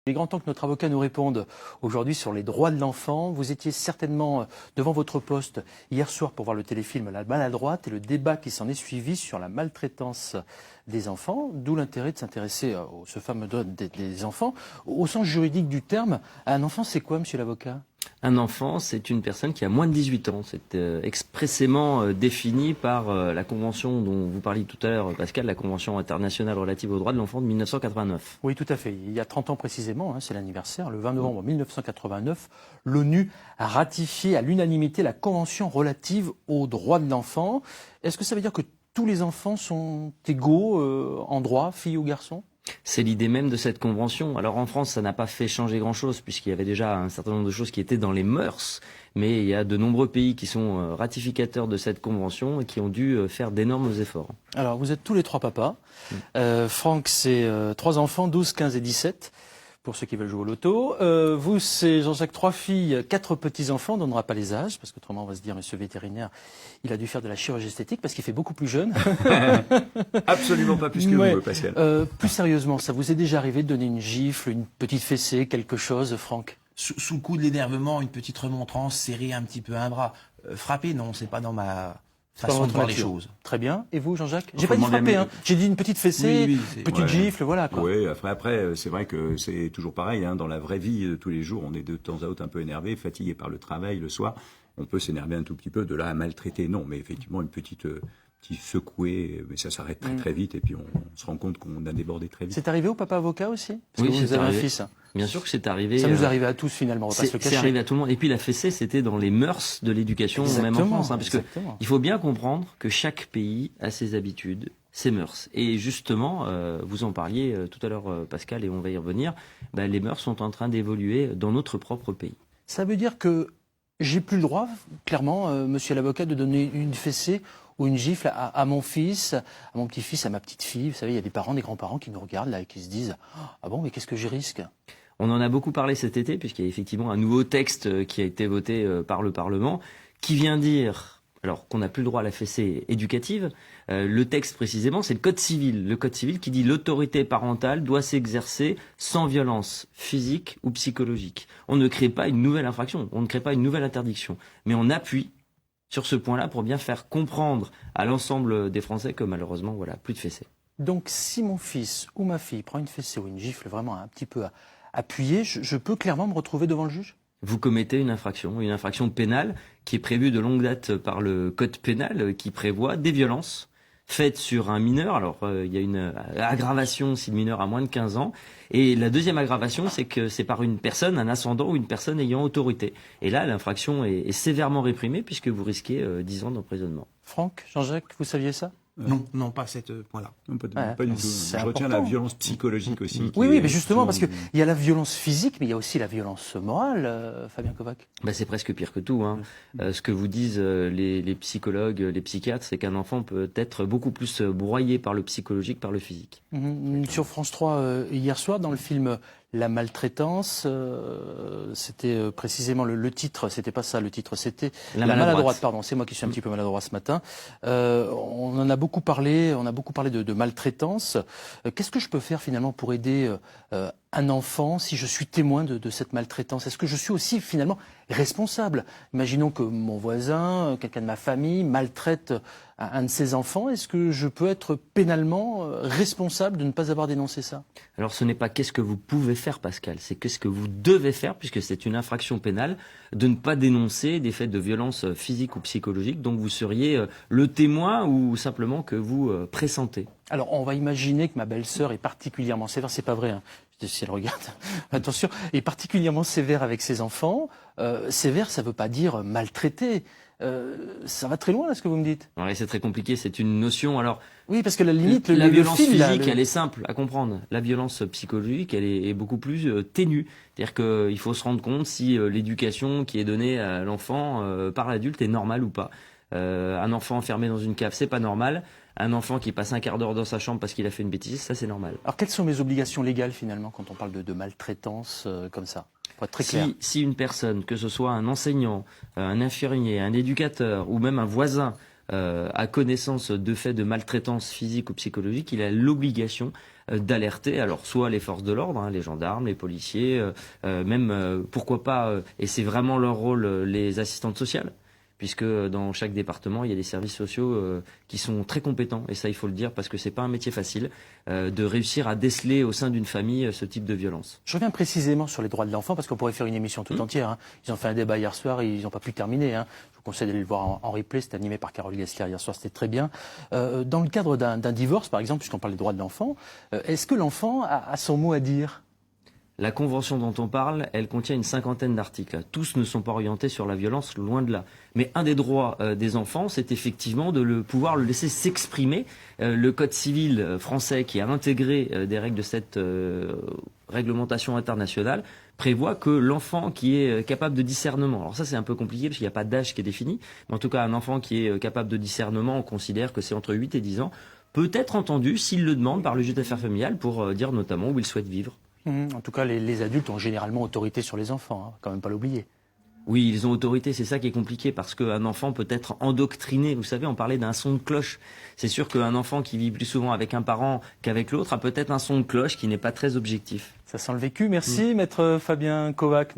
Il est grand temps que notre avocat nous réponde aujourd'hui sur les droits de l'enfant. Vous étiez certainement devant votre poste hier soir pour voir le téléfilm La Maladroite et le débat qui s'en est suivi sur la maltraitance des enfants, d'où l'intérêt de s'intéresser à ce fameux droit des enfants. Au sens juridique du terme, un enfant c'est quoi, monsieur l'avocat ? Un enfant, c'est une personne qui a moins de 18 ans. C'est expressément défini par la convention dont vous parliez tout à l'heure, Pascal, la Convention internationale relative aux droits de l'enfant de 1989. Oui, tout à fait. Il y a 30 ans précisément, c'est l'anniversaire, le 20 novembre 1989, l'ONU a ratifié à l'unanimité la Convention relative aux droits de l'enfant. Est-ce que ça veut dire que tous les enfants sont égaux en droit, filles ou garçons ? C'est l'idée même de cette convention. Alors en France, ça n'a pas fait changer grand-chose puisqu'il y avait déjà un certain nombre de choses qui étaient dans les mœurs. Mais il y a de nombreux pays qui sont ratificateurs de cette convention et qui ont dû faire d'énormes efforts. Alors vous êtes tous les trois papas. Franck, c'est 3 enfants, 12, 15 et 17. Pour ceux qui veulent jouer au loto. Vous, c'est Jean-Jacques, 3 filles, 4 petits-enfants, on ne donnera pas les âges, parce qu'autrement on va se dire, monsieur vétérinaire, il a dû faire de la chirurgie esthétique, parce qu'il fait beaucoup plus jeune. Absolument pas plus que vous, Pascal. Plus sérieusement, ça vous est déjà arrivé de donner une gifle, une petite fessée, quelque chose, Franck ? Sous le coup de l'énervement, une petite remontrance, serrer un petit peu un bras. Frapper, non, c'est pas dans ma façon de voir les choses. Très bien. Et vous, Jean-Jacques ? J'ai pas dit frapper, hein. J'ai dit une petite fessée, petite gifle, voilà quoi. Oui, après c'est vrai que c'est toujours pareil. Dans la vraie vie de tous les jours, on est de temps à autre un peu énervé, fatigué par le travail le soir. On peut s'énerver un tout petit peu, de là à maltraiter, non. Mais effectivement, une petite secouée, mais ça s'arrête très très vite et puis on se rend compte qu'on a débordé très vite. C'est arrivé au papa avocat aussi ? Parce Oui, que vous avez arrivé. un fils. Bien sûr que c'est arrivé. Ça nous arrive à tous finalement, on va pas se le cacher. C'est arrivé à tout le monde. Et puis la fessée, c'était dans les mœurs de l'éducation, même en France. Parce que il faut bien comprendre que chaque pays a ses habitudes, ses mœurs. Et justement, vous en parliez tout à l'heure, Pascal, et on va y revenir, les mœurs sont en train d'évoluer dans notre propre pays. Ça veut dire que j'ai plus le droit, clairement, monsieur l'avocat, de donner une fessée ou une gifle à mon fils, à mon petit-fils, à ma petite-fille. Vous savez, il y a des parents, des grands-parents qui nous regardent là et qui se disent « Ah bon, mais qu'est-ce que je risque ?» On en a beaucoup parlé cet été, puisqu'il y a effectivement un nouveau texte qui a été voté par le Parlement, qui vient dire, alors qu'on n'a plus le droit à la fessée éducative, le texte précisément, c'est le Code civil. Le Code civil qui dit l'autorité parentale doit s'exercer sans violence physique ou psychologique. On ne crée pas une nouvelle infraction, on ne crée pas une nouvelle interdiction, mais on appuie sur ce point-là pour bien faire comprendre à l'ensemble des Français que malheureusement, voilà, plus de fessée. Donc si mon fils ou ma fille prend une fessée ou une gifle vraiment un petit peu appuyée, je peux clairement me retrouver devant le juge ? Vous commettez une infraction pénale qui est prévue de longue date par le Code pénal qui prévoit des violences faites sur un mineur. Alors, il y a une aggravation si le mineur a moins de 15 ans. Et la deuxième aggravation, c'est que c'est par une personne, un ascendant ou une personne ayant autorité. Et là, l'infraction est sévèrement réprimée puisque vous risquez 10 ans d'emprisonnement. Franck, Jean-Jacques, vous saviez ça ? Non, pas à ce point-là. Non, pas du tout. Je retiens la violence psychologique aussi. Oui, mais justement, parce qu'il y a la violence physique, mais il y a aussi la violence morale, Fabien Kovac. C'est presque pire que tout. Ce que vous disent les psychologues, les psychiatres, c'est qu'un enfant peut être beaucoup plus broyé par le psychologique, par le physique. Sur France 3, hier soir, dans le film La Maltraitance, c'était précisément le titre, c'était pas ça le titre, c'était La Maladroite, pardon, c'est moi qui suis un petit peu maladroit ce matin. On en a beaucoup parlé, de maltraitance. Qu'est-ce que je peux faire finalement pour aider un enfant si je suis témoin de cette maltraitance ? Est-ce que je suis aussi finalement responsable ? Imaginons que mon voisin, quelqu'un de ma famille maltraite un de ses enfants. Est-ce que je peux être pénalement responsable de ne pas avoir dénoncé ça ? Alors ce n'est pas qu'est-ce que vous pouvez faire, Pascal, c'est qu'est-ce que vous devez faire, puisque c'est une infraction pénale, de ne pas dénoncer des faits de violence physique ou psychologique. Donc vous seriez le témoin ou simplement que vous pressentez. Alors on va imaginer que ma belle-sœur est particulièrement sévère, c'est pas vrai, hein. Si elle regarde, attention, est particulièrement sévère avec ses enfants. Sévère, ça veut pas dire maltraité. Ça va très loin, là, ce que vous me dites. Ouais, c'est très compliqué, c'est une notion. Alors, oui, parce que la limite, la violence physique, elle est simple à comprendre. La violence psychologique, elle est beaucoup plus ténue. C'est-à-dire qu'il faut se rendre compte si l'éducation qui est donnée à l'enfant par l'adulte est normale ou pas. Un enfant enfermé dans une cave, c'est pas normal. Un enfant qui passe un quart d'heure dans sa chambre parce qu'il a fait une bêtise, ça c'est normal. Alors quelles sont mes obligations légales finalement quand on parle de maltraitance comme ça ? Pour être très clair. Si une personne, que ce soit un enseignant, un infirmier, un éducateur ou même un voisin, a connaissance de faits de maltraitance physique ou psychologique, il a l'obligation d'alerter, alors soit les forces de l'ordre, hein, les gendarmes, les policiers, même pourquoi pas, et c'est vraiment leur rôle, les assistantes sociales, puisque dans chaque département, il y a des services sociaux qui sont très compétents, et ça il faut le dire parce que c'est pas un métier facile, de réussir à déceler au sein d'une famille ce type de violence. Je reviens précisément sur les droits de l'enfant parce qu'on pourrait faire une émission tout entière. Hein. Ils ont fait un débat hier soir, ils n'ont pas pu terminer. Hein. Je vous conseille d'aller le voir en replay, c'était animé par Carole Gessler hier soir, c'était très bien. Dans le cadre d'un divorce, par exemple, puisqu'on parle des droits de l'enfant, est-ce que l'enfant a son mot à dire ? La convention dont on parle, elle contient une 50aine d'articles. Tous ne sont pas orientés sur la violence, loin de là. Mais un des droits des enfants, c'est effectivement de pouvoir le laisser s'exprimer. Le Code civil français, qui a intégré des règles de cette réglementation internationale, prévoit que l'enfant qui est capable de discernement, alors ça c'est un peu compliqué parce qu'il n'y a pas d'âge qui est défini, mais en tout cas un enfant qui est capable de discernement, on considère que c'est entre 8 et 10 ans, peut être entendu s'il le demande par le juge d'affaires familiales pour dire notamment où il souhaite vivre. En tout cas, les adultes ont généralement autorité sur les enfants, hein, quand même pas l'oublier. Oui, ils ont autorité, c'est ça qui est compliqué, parce qu'un enfant peut être endoctriné. Vous savez, on parlait d'un son de cloche. C'est sûr qu'un enfant qui vit plus souvent avec un parent qu'avec l'autre a peut-être un son de cloche qui n'est pas très objectif. Ça sent le vécu. Merci, maître Fabien Kovac.